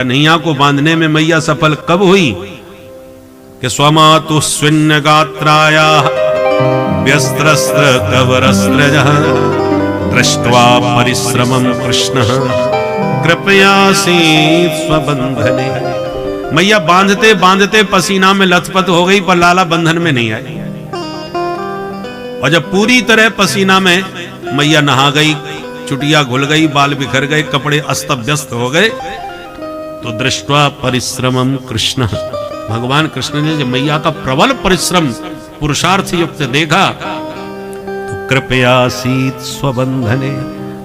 कन्हैया को बांधने में मैया सफल कब हुई कि स्वमातु स्विन्न गात्राया व्यस्त्रस्त्र कवरस्त्रजः दृष्ट्वा परिश्रमं कृष्ण कृपयासीत् स्वबंधने। मैया बांधते बांधते पसीना में लथपथ हो गई पर लाला बंधन में नहीं आई। और जब पूरी तरह पसीना में मैया नहा गई, चुटिया घुल गई, बाल बिखर गए, कपड़े अस्त व्यस्त हो गए, तो दृष्ट्वा परिश्रमम कृष्ण, भगवान कृष्ण ने जब मैया का प्रबल परिश्रम पुरुषार्थ युक्त देखा तो कृपयासीत् स्वबंधने,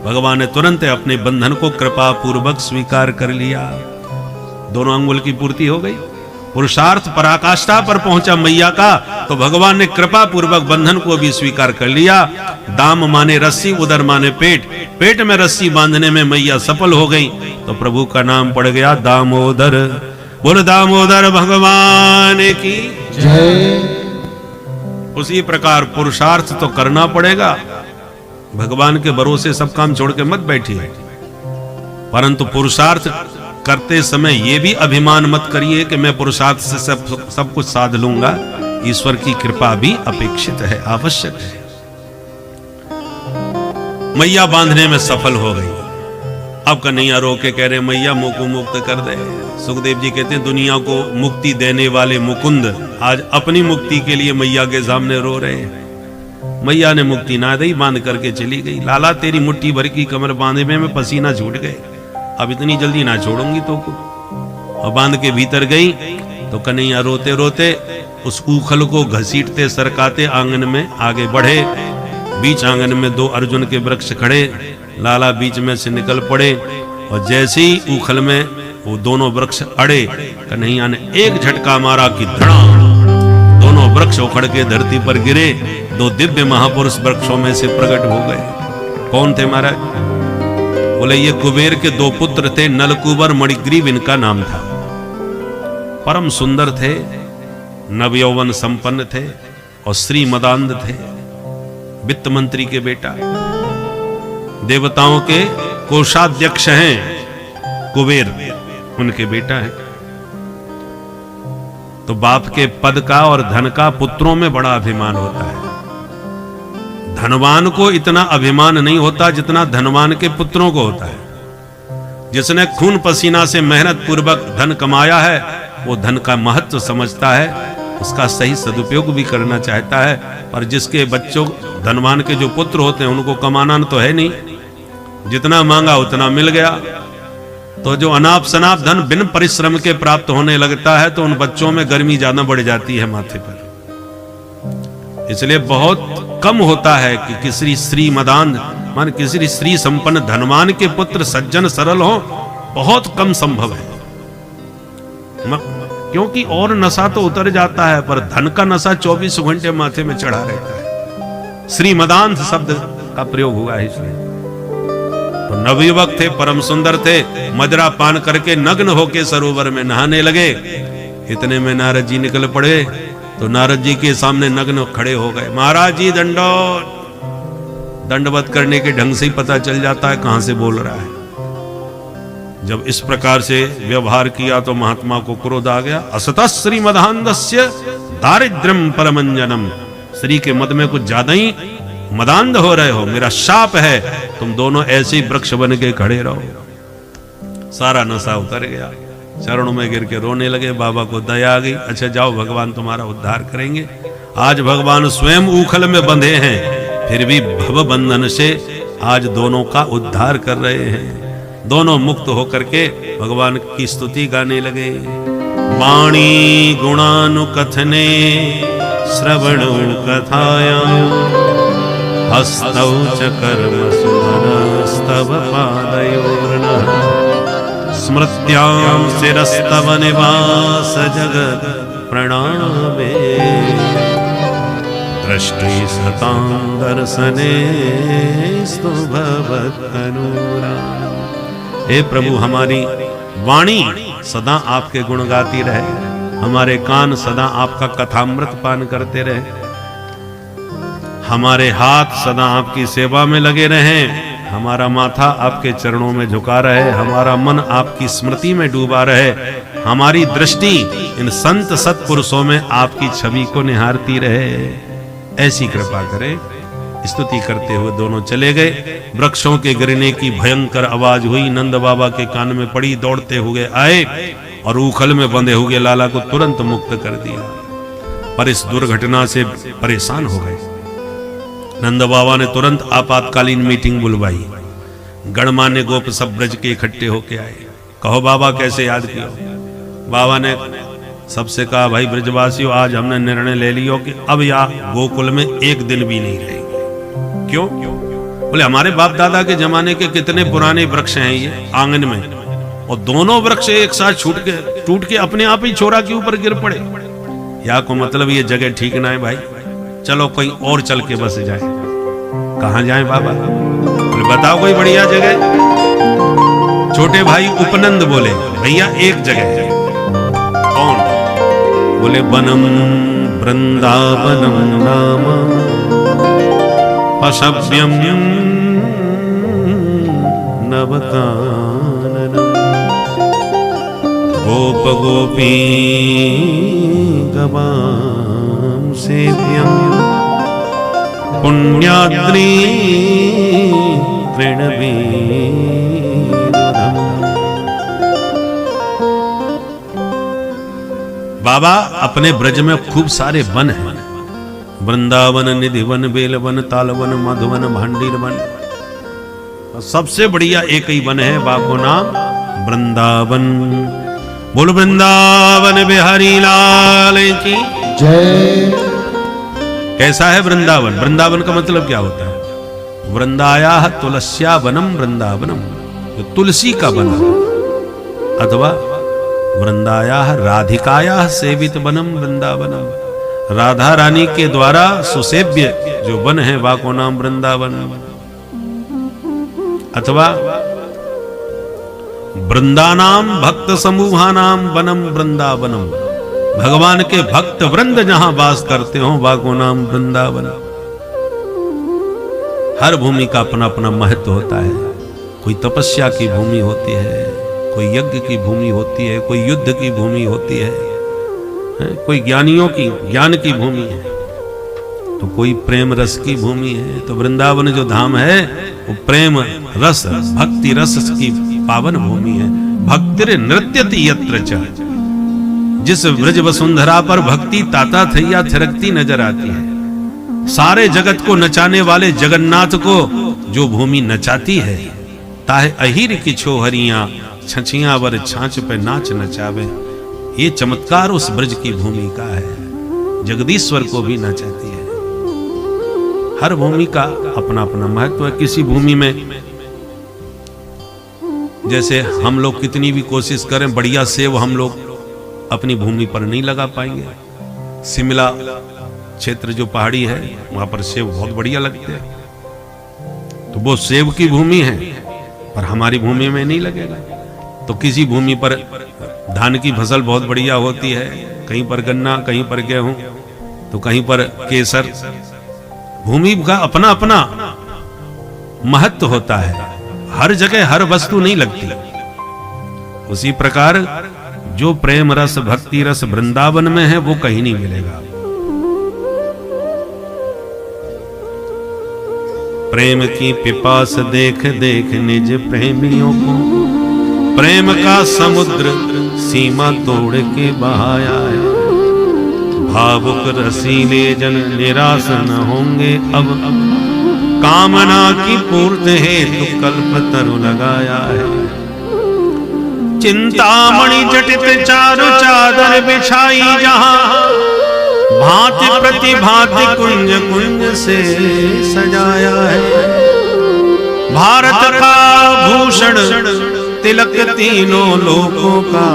भगवान ने तुरंत अपने बंधन को कृपा पूर्वक स्वीकार कर लिया। दोनों अंगुल की पूर्ति हो गई। पुरुषार्थ पराकाष्ठा पर पहुंचा मैया का तो भगवान ने कृपा पूर्वक बंधन को भी स्वीकार कर लिया। दाम माने रस्सी, उदर माने पेट, पेट में रस्सी बांधने में मैया सफल हो गई तो प्रभु का नाम पड़ गया दामोदर। बोल दामोदर भगवान की जय। उसी प्रकार पुरुषार्थ तो करना पड़ेगा, भगवान के भरोसे सब काम छोड़ के मत बैठिए, परंतु पुरुषार्थ करते समय ये भी अभिमान मत करिए कि मैं पुरुषार्थ से सब कुछ साध लूंगा। ईश्वर की कृपा भी अपेक्षित है, आवश्यक है। मैया बांधने में सफल हो गई। अब कन्हैया रो के कह रहे मैया मुख मुक्त कर दे। सुखदेव जी कहते हैं दुनिया को मुक्ति देने वाले मुकुंद आज अपनी मुक्ति के लिए मैया के सामने रो रहे हैं। मैया ने मुक्ति ना दी, बांध करके चली गई। लाला तेरी मुट्ठी भर की कमर बांधे में पसीना छूट गए, अब इतनी जल्दी ना छोड़ूंगी तो को। और बांध के भीतर गई तो कन्हैया रोते रोते उस ऊखल को घसीटते सरकाते आंगन में आगे बढ़े। बीच आंगन में दो अर्जुन के वृक्ष खड़े, लाला बीच में से निकल पड़े और जैसे ही ऊखल में वो दोनों वृक्ष अड़े, कन्हैया ने एक झटका मारा कि धड़ाम, दोनों वृक्ष उखड़ के धरती पर गिरे। दो दिव्य महापुरुष वृक्षों में से प्रकट हो गए। कौन थे महाराज? बोले ये कुबेर के दो पुत्र थे, नलकुबर मणिग्रीव इनका नाम था। परम सुंदर थे, नवयौवन संपन्न थे और श्री मदांध थे। वित्त मंत्री के बेटा, देवताओं के कोषाध्यक्ष हैं कुबेर, उनके बेटा है। तो बाप के पद का और धन का पुत्रों में बड़ा अभिमान होता है। धनवान को इतना अभिमान नहीं होता जितना धनवान के पुत्रों को होता है। जिसने खून पसीना से मेहनत पूर्वक धन कमाया है वो धन का महत्व समझता है, उसका सही सदुपयोग भी करना चाहता है। पर जिसके बच्चों धनवान के जो पुत्र होते हैं उनको कमाना तो है नहीं, जितना मांगा उतना मिल गया। तो जो अनाप शनाप धन बिन परिश्रम के प्राप्त होने लगता है तो उन बच्चों में गर्मी ज्यादा बढ़ जाती है माथे पर। इसलिए बहुत कम होता है कि किसी श्री मदान मान किसी श्री संपन्न धनवान के पुत्र सज्जन सरल हो, बहुत कम संभव है। क्योंकि और नशा तो उतर जाता है पर धन का नशा 24 घंटे माथे में चढ़ा रहता है। श्री मदान शब्द का प्रयोग हुआ है इसलिए। तो नवयुवक थे, परम सुंदर थे, मदिरा पान करके नग्न होके सरोवर में नहाने लगे। इतने में नारद जी निकल पड़े तो नारद जी के सामने नग्न खड़े हो गए। महाराज जी दंडवत। दंडवत करने के ढंग से ही पता चल जाता है कहां से बोल रहा है। जब इस प्रकार से व्यवहार किया तो महात्मा को क्रोध आ गया। असतः श्री मदान्धस्य दारिद्र्यम परमंजनम, श्री के मद में कुछ ज्यादा ही मदान्ध हो रहे हो, मेरा शाप है, तुम दोनों ऐसे ही वृक्ष बन के खड़े रहो। सारा नशा उतर गया, चरणों में गिर के रोने लगे। बाबा को दया आ गई, अच्छा जाओ भगवान तुम्हारा उद्धार करेंगे। आज भगवान स्वयं ऊखल में बंधे हैं, फिर भी भव बंधन से आज दोनों का उद्धार कर रहे हैं। दोनों मुक्त होकर के भगवान की स्तुति गाने लगे। वाणी गुणानुकथने श्रवणो कथाया हस्तौ च कर्म सुमनस्तव पादयोर्नः स्मृत्यां शिरस्तव निवास जगत् प्रणामे दृष्टि सतां दर्शने स्तु भवत्तनूरा। हे प्रभु, हमारी वाणी सदा आपके गुण गाती रहे, हमारे कान सदा आपका कथामृत पान करते रहे, हमारे हाथ सदा आपकी सेवा में लगे रहें, हमारा माथा आपके चरणों में झुका रहे, हमारा मन आपकी स्मृति में डूबा रहे, हमारी दृष्टि इन संत सत्पुरुषों में आपकी छवि को निहारती रहे, ऐसी कृपा करे। स्तुति करते हुए दोनों चले गए। वृक्षों के गिरने की भयंकर आवाज हुई, नंद बाबा के कान में पड़ी, दौड़ते हुए आए और उखल में बंधे हुए लाला को तुरंत मुक्त कर दिया। पर इस दुर्घटना से परेशान हो गए। नंद बाबा ने तुरंत आपातकालीन मीटिंग बुलवाई। गणमान्य गोप सब ब्रज के इकट्ठे होके आए। कहो बाबा कैसे याद किया? बाबा ने सबसे कहा, भाई ब्रजवासियों, आज हमने निर्णय ले लियो कि अब यहाँ गोकुल में एक दिन भी नहीं रहेंगे। क्यों? बोले हमारे बाप दादा के जमाने के कितने पुराने वृक्ष हैं ये आंगन में, और दोनों वृक्ष एक साथ टूट के अपने आप ही छोरा के ऊपर गिर पड़े। या को मतलब ये जगह ठीक ना है भाई, चलो कहीं और चल के बस जाए। कहाँ जाए बाबा? बोले बताओ कोई बढ़िया जगह। छोटे भाई उपनंद बोले, भैया एक जगह है। कौन? बोले वनम वृंदावनम नाम पशव्यम नवकाननम गोप गोपी गवाम सेव्यम पुण्याद्री तृणवेदनम। बाबा अपने ब्रज में खूब सारे वन हैं, वृंदावन, निधिवन, बेलवन, तालवन, मधुवन, भांडीर वन। सबसे बढ़िया एक ही वन है, बाको नाम वृंदावन। बोल वृंदावन बिहारी लाल की जय। कैसा है वृंदावन? वृंदावन का मतलब क्या होता है? वृंदाया तुलस्या वनम वृंदावनम, तो तुलसी का वन, अथवा वृंदाया राधिकाया सेवित वनम वृंदावनम, राधा रानी के द्वारा सुसेव्य जो वन है वाको नाम वृंदावन। अथवा वृंदानाम भक्त समूहानाम वनम वृंदावनम, भगवान के भक्त वृंद जहां वास करते हो वाको नाम वृंदावन। हर भूमि का अपना अपना महत्व होता है। कोई तपस्या की भूमि होती है, कोई यज्ञ की भूमि होती है, कोई युद्ध की भूमि होती है, कोई ज्ञानियों की ज्ञान की भूमि है, तो कोई प्रेम रस की भूमि है। तो वृंदावन जो धाम है वो प्रेम रस भक्ति रस की पावन भूमि है। भक्तिर नृत्यति यत्र च, जिस ब्रज वसुंधरा पर भक्ति ताता थैया थिरकती नजर आती है, सारे जगत को नचाने वाले जगन्नाथ को जो भूमि नचाती है, ताहे अहिर की छोहरियां छछियां वर छाछ पे नाच नचावे। ये चमत्कार उस ब्रज की भूमि का है, जगदीश्वर को भी नचाती है। हर भूमि का अपना अपना महत्व है। किसी भूमि में जैसे हम लोग कितनी भी कोशिश करें, बढ़िया सेब हम लोग अपनी भूमि पर नहीं लगा पाएंगे। शिमला क्षेत्र जो पहाड़ी है वहां पर सेब बहुत बढ़िया लगते हैं, तो वो सेब की भूमि है, पर हमारी भूमि में नहीं लगेगा। तो किसी भूमि पर धान की फसल बहुत बढ़िया होती है, कहीं पर गन्ना, कहीं पर गेहूं, तो कहीं पर केसर। भूमि का अपना अपना महत्व होता है। हर जगह हर वस्तु नहीं लगती। उसी प्रकार जो प्रेम रस भक्ति रस वृंदावन में है वो कहीं नहीं मिलेगा। प्रेम की पिपास देख देख निज प्रेमियों को, प्रेम का समुद्र सीमा तोड़ के बहाया है। भावुक रसीले जन निराश न होंगे अब, कामना की पूर्ति हेतु कल्पतरु लगाया है। चिंतामणि जटित चारु चादर बिछाई जहां, भांति प्रतिभांति कुंज कुंज से सजाया है। भारत का भूषण तिलक तीनों लोकों का,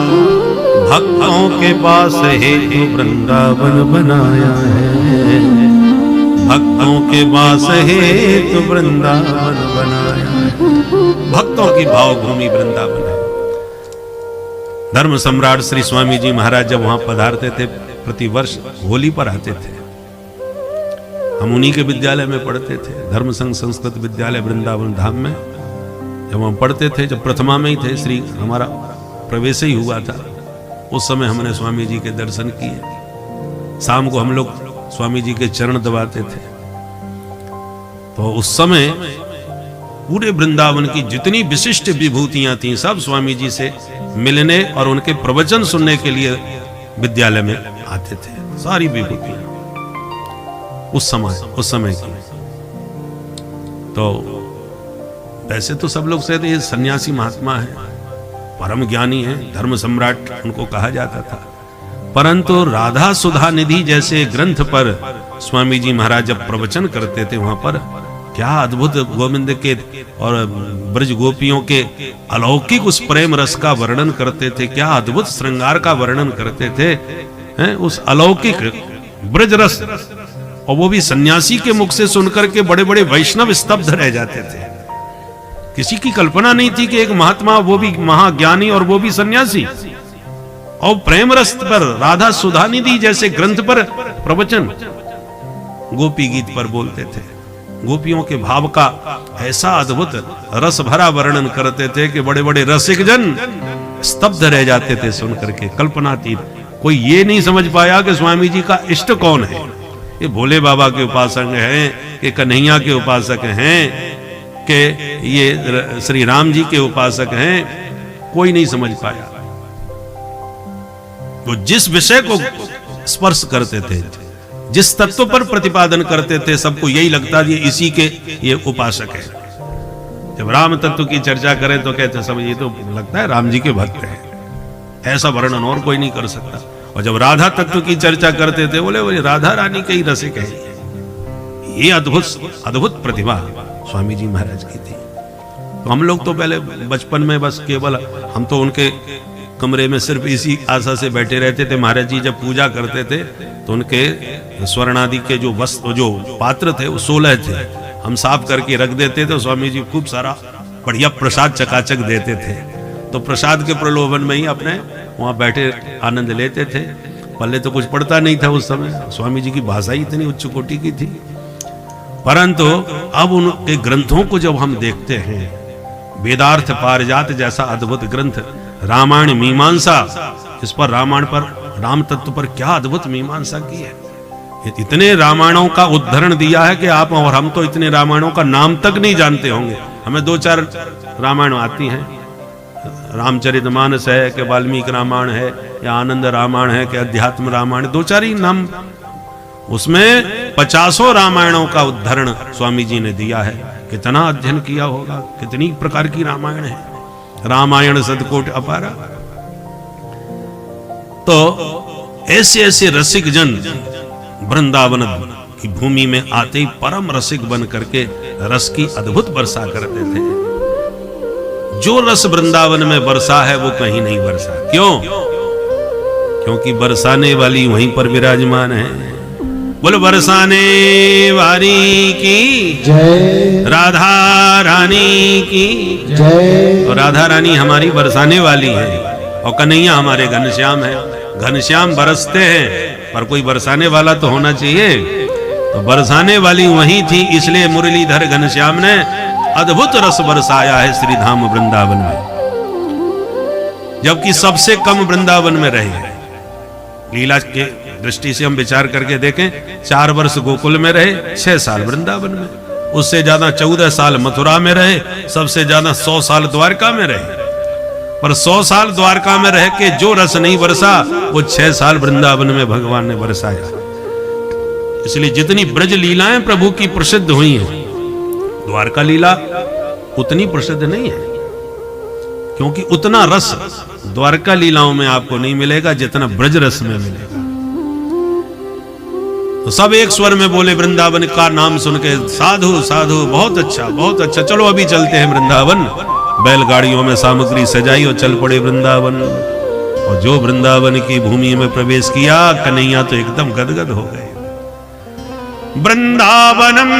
भक्तों के पास हेतु वृंदावन बनाया है। भक्तों के पास हेतु वृंदावन बनाया है। भक्तों की भाव भूमि वृंदावन है। धर्म सम्राट श्री स्वामी जी महाराज जब वहां पधारते थे, प्रतिवर्ष होली पर आते थे। हम उन्हीं के विद्यालय में पढ़ते थे, धर्म संघ संस्कृत विद्यालय वृंदावन धाम में। जब हम पढ़ते थे, जब प्रथमा में ही थे, श्री हमारा प्रवेश ही हुआ था, उस समय हमने स्वामी जी के दर्शन किए। शाम को हम लोग स्वामी जी के चरण दबाते थे। तो उस समय पूरे वृंदावन की जितनी विशिष्ट विभूतियां थीं सब स्वामी जी से मिलने और उनके प्रवचन सुनने के लिए विद्यालय में आते थे। सारी विभूतियां उस समय की। तो वैसे तो सब लोग कहते ये सन्यासी महात्मा है, परम ज्ञानी है, धर्म सम्राट उनको कहा जाता था। परंतु राधा सुधा निधि जैसे ग्रंथ पर स्वामी जी महाराज जब प्रवचन करते थे, वहां पर क्या अद्भुत गोविंद के और ब्रज गोपियों के अलौकिक उस प्रेम रस का वर्णन करते थे, क्या अद्भुत श्रृंगार का वर्णन करते थे, हैं? उस अलौकिक ब्रज रस, और वो भी सन्यासी के मुख से सुनकर के बड़े बड़े वैष्णव स्तब्ध रह जाते थे। किसी की कल्पना नहीं थी कि एक महात्मा, वो भी महाज्ञानी और वो भी सन्यासी, और प्रेम रस पर, राधा सुधा निधि जैसे ग्रंथ पर प्रवचन, गोपी गीत पर बोलते थे। गोपियों के भाव का ऐसा अद्भुत रस भरा वर्णन करते थे कि बड़े बड़े रसिक जन स्तब्ध रह जाते थे सुनकर के, कल्पनातीत। कोई ये नहीं समझ पाया कि स्वामी जी का इष्ट कौन है, ये भोले बाबा के उपासक हैं, ये कन्हैया के उपासक हैं, कि ये श्री राम जी के उपासक हैं, कोई नहीं समझ पाया। वो जिस विषय को स्पर्श करते थे, जिस तत्व पर प्रतिपादन करते थे, सबको यही लगता था इसी के ये उपासक है। जब राम तत्व की चर्चा करें तो कहते सब ये तो लगता है राम जी के भक्त है, ऐसा वर्णन और कोई नहीं कर सकता। और जब राधा तत्व की चर्चा करते थे, बोले राधा रानी के ही रसिक है। ये अद्भुत प्रतिभा स्वामी जी महाराज की थी। तो हम लोग तो पहले बचपन में बस केवल हम तो उनके कमरे में सिर्फ इसी आशा से बैठे रहते थे। महाराज जी जब पूजा करते थे तो उनके स्वर्ण आदि के जो वस्त्र, जो पात्र थे, वो 16 थे, हम साफ करके रख देते थे। स्वामी जी खूब सारा बढ़िया प्रसाद चकाचक देते थे। तो प्रसाद के प्रलोभन में ही अपने वहां बैठे आनंद लेते थे। पहले तो कुछ पढ़ता नहीं था उस समय, स्वामी जी की भाषा ही इतनी उच्च कोटि की थी। परंतु अब उनके ग्रंथों को जब हम देखते हैं, वेदार्थ पारिजात जैसा अद्भुत ग्रंथ, रामायण मीमांसा, इस पर रामायण पर, राम तत्व पर क्या अद्भुत मीमांसा की है। इतने रामायणों का उद्धरण दिया है कि आप और हम तो इतने रामायणों का नाम तक नहीं जानते होंगे। हमें 2-4 रामायण आती हैं, रामचरितमानस है कि वाल्मीकि रामायण है, या आनंद रामायण है कि अध्यात्म रामायण, 2-4 ही नाम। उसमें 50 रामायणों का उद्धरण स्वामी जी ने दिया है। कितना अध्ययन किया होगा, कितनी प्रकार की रामायण है, रामायण सदकोट अपारा। तो ऐसे ऐसे रसिक जन वृंदावन की भूमि में आते ही परम रसिक बन करके रस की अद्भुत वर्षा करते थे। जो रस वृंदावन में वर्षा है वो कहीं नहीं वर्षा। क्यों? क्योंकि बरसाने वाली वहीं पर विराजमान है। बोलो बरसाने वाली की जय, राधा रानी की जय। तो राधा रानी हमारी बरसाने वाली है और कन्हैया हमारे घनश्याम है। घनश्याम बरसते हैं पर कोई बरसाने वाला तो होना चाहिए। तो बरसाने वाली वही थी, इसलिए मुरलीधर घनश्याम ने अद्भुत रस बरसाया है श्रीधाम वृंदावन में। जबकि सबसे कम वृंदावन में रहे। लीला के दृष्टि से हम विचार करके देखें, 4 वर्ष गोकुल में रहे, 6 साल वृंदावन में, उससे ज्यादा 14 साल मथुरा में रहे, सबसे ज्यादा 100 साल द्वारका में रहे। पर 100 साल द्वारका में रह के जो रस नहीं बरसा, वो 6 साल वृंदावन में भगवान ने बरसाया। इसलिए जितनी ब्रज लीलाएं प्रभु की प्रसिद्ध हुई हैं, द्वारका लीला उतनी प्रसिद्ध नहीं है, क्योंकि उतना रस द्वारका लीलाओं में आपको नहीं मिलेगा जितना ब्रज रस में मिलेगा। तो सब एक स्वर में बोले वृंदावन का नाम सुन के, साधु साधु, बहुत अच्छा बहुत अच्छा, चलो अभी चलते हैं वृंदावन। बैलगाड़ियों में सामग्री सजाई और चल पड़े वृंदावन। और जो वृंदावन की भूमि में प्रवेश किया, कन्हैया तो एकदम गदगद हो गए। वृंदावनम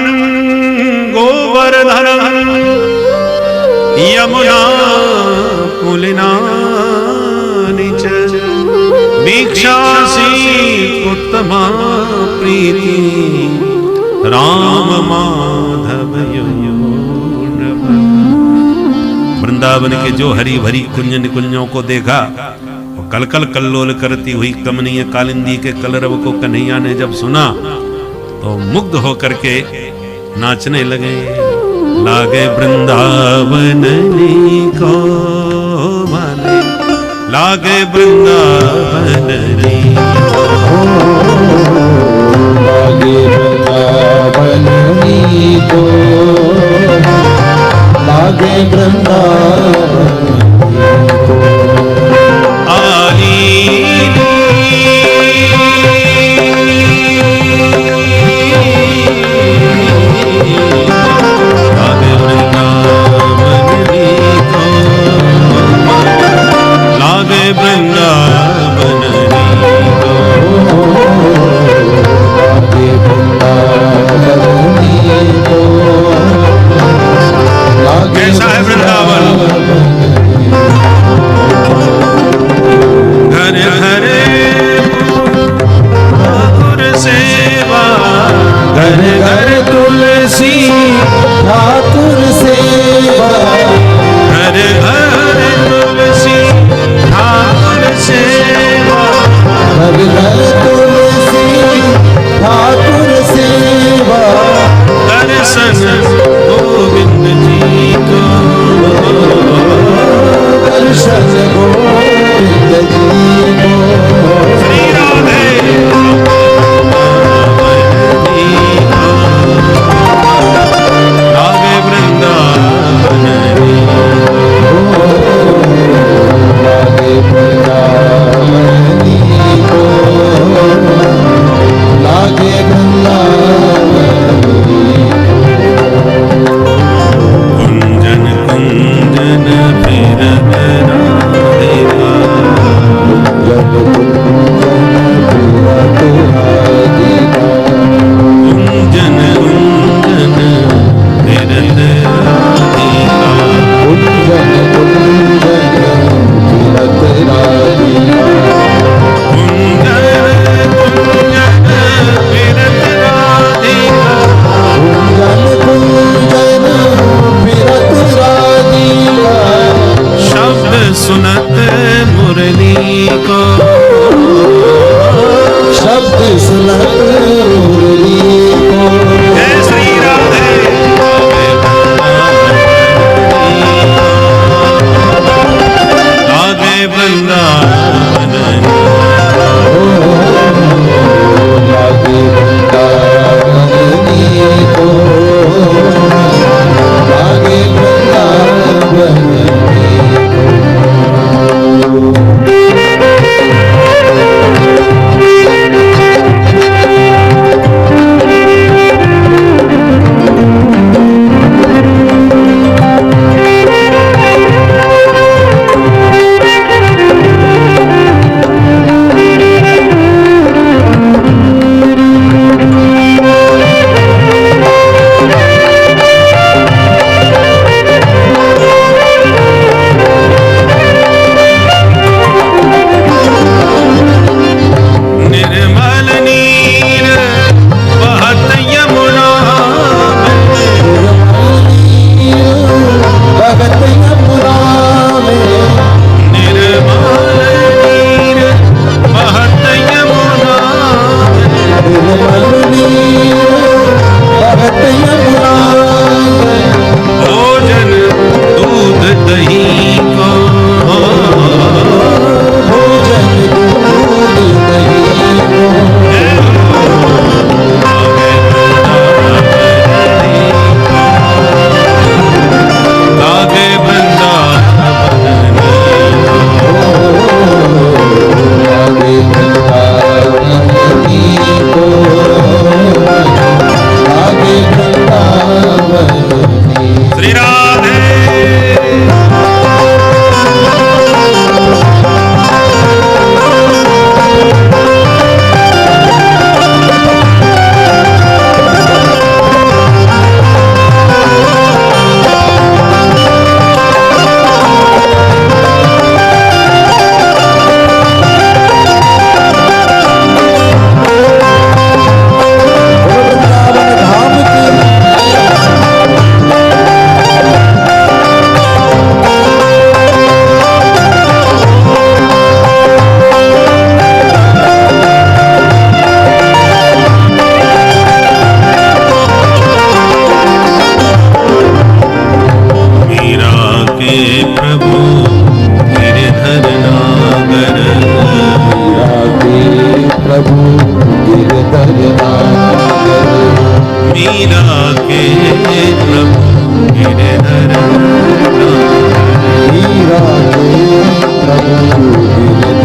गोवर्धनम यमुना पुलिना निच वीक्षासी उत्तमा प्रीति राम माधव वृंदावन के जो हरी भरी कुंज निकुंजों को देखा, वो कलकल कल्लोल करती हुई कमनीय कालिंदी के कलरव को कन्हैया ने जब सुना तो मुग्ध होकर के नाचने लगे। लागे वृंदावन को माने, लागे वृंदावन लागे वृंदावन को, लागे वृंदावन को। आली लागे वृंदावन को, लागे वृंदावन को। लागे वृंदावन को, लागे कैसा है वृंदावन? घर घर ठाकुर सेवा, घर घर तुलसी ठाकुर सेवा, घर घर तुलसी ठाकुर सेवा, घर घर तुलसी ठाकुर सेवा। दर्शन गोविंद जी को, दर्शन गोविंद जी को। श्री राधे लागे वृंदावन लागे वृंदावन को, लागे वृंदावन। कुंजन कुंजन फिरत राधिका, जब कुंजन कुंजन कुंजन फिरत राधिका, कुंजन कुंजन फिरत राधिका, कुंजन कुंजन फिरत राधिका, कुंजन कुंजन फिरत राधिका। शब्द सुनत मुरली को, शब्द सुनत मुरली को। जय श्री राधे लागे वृंदावन लागे वृंदावन को, लागे वृंदावन को। नागर। मीरा के प्रभु गिरधर नागर। मीरा के प्रभु गिरधर नागर। मीरा के प्रभु गिरधर